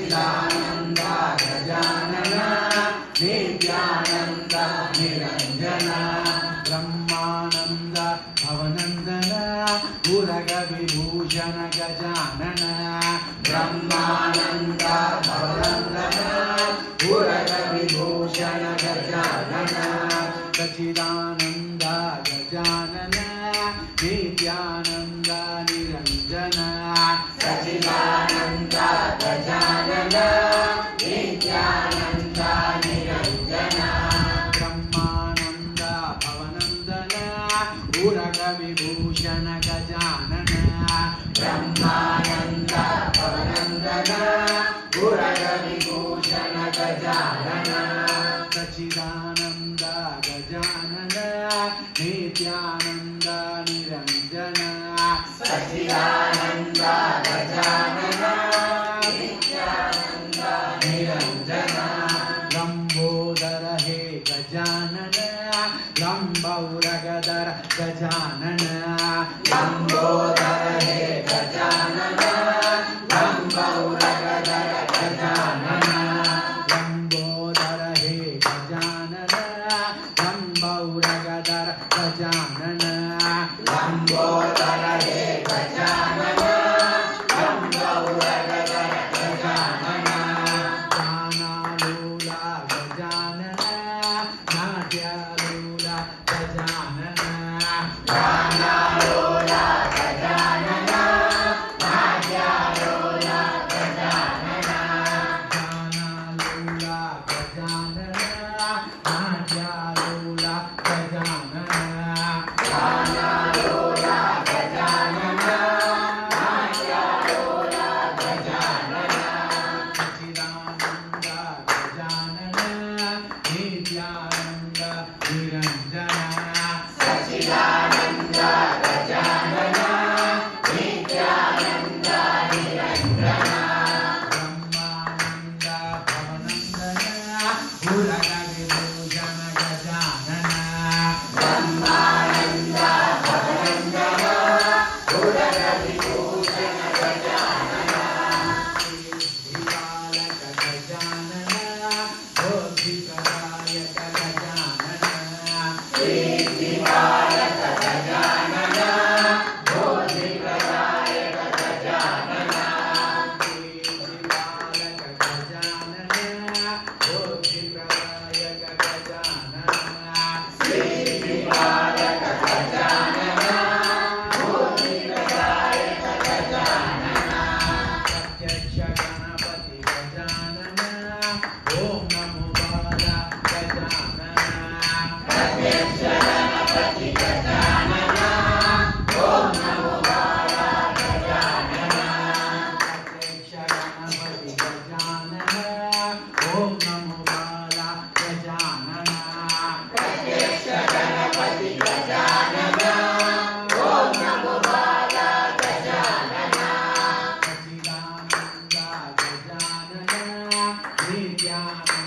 सच्चिदानन्द गजानन नित्यानन्द निरञ्जन ब्रह्मानन्द भवनन्दन उरगविभूषण गजानन ब्रह्मानन्द भवनन्दन उरगविभूषण गजानन सच्चिदानन्द गजानन नित्यानन्द निरञ्जन सच्चिदानन्द गजानन नित्यानन्द निरञ्जन ब्रह्मानन्द भवनन्दन उरगविभूषण गजानन ब्रह्मानन्द भवनन्दन उरगविभूषण गजानन सच्चिदानन्द गजानन नित्यानन्द निरञ्जन सच्चिदानन्द गजानन नित्यानन्द निरञ्जन लंबोदर हे गजानन लंबौरगदर गजानन लंबोदर हे गजानन लंबौरगदर गजानन लंबोदर हे गजानन लंबौरगदर गजानन लंबोदर हे गजानन लंबौरगदर गजानन ज्ञानालूला गजानन नाट्यालूला गजानन ज्ञानालूला गजानन नाट्यालूला गजानन ज्ञानालूला गजानन नाट्यालूला गजानन ज्ञानालूला गजानन नाट्यालूला गजानन सच्चिदानन्द गजानन नित्यानन्द निरञ्जन सच्चिदानन्द गजानन नित्यानन्द निरञ्जन ब्रह्मानन्द भवनन्दन उरगविभूषण गजानन ब्रह्मानन्द भवनन्दन उरगविभूषण गजानन श्रीबालक गजानन बुद्धिप्रदायक गजानन श्रीबालक गजानन बुद्धिप्रदायक गजानन श्रीबालक गजानन बुद्धिप्रदायक गजानन श्रीबालक गजानन बुद्धिप्रदायक गजानन प्रत्यक्ष गणपति गजानन ओम नमो बाला गजानन प्रत्यक्ष गणपति गजानन ओम नमो बाला गजानन प्रत्यक्ष गणपति गजानन ओम नमो बाला गजानन प्रत्यक्ष गणपति गजानन ओम नमो बाला गजानन सच्चिदानन्द गजानन नित्यानन्द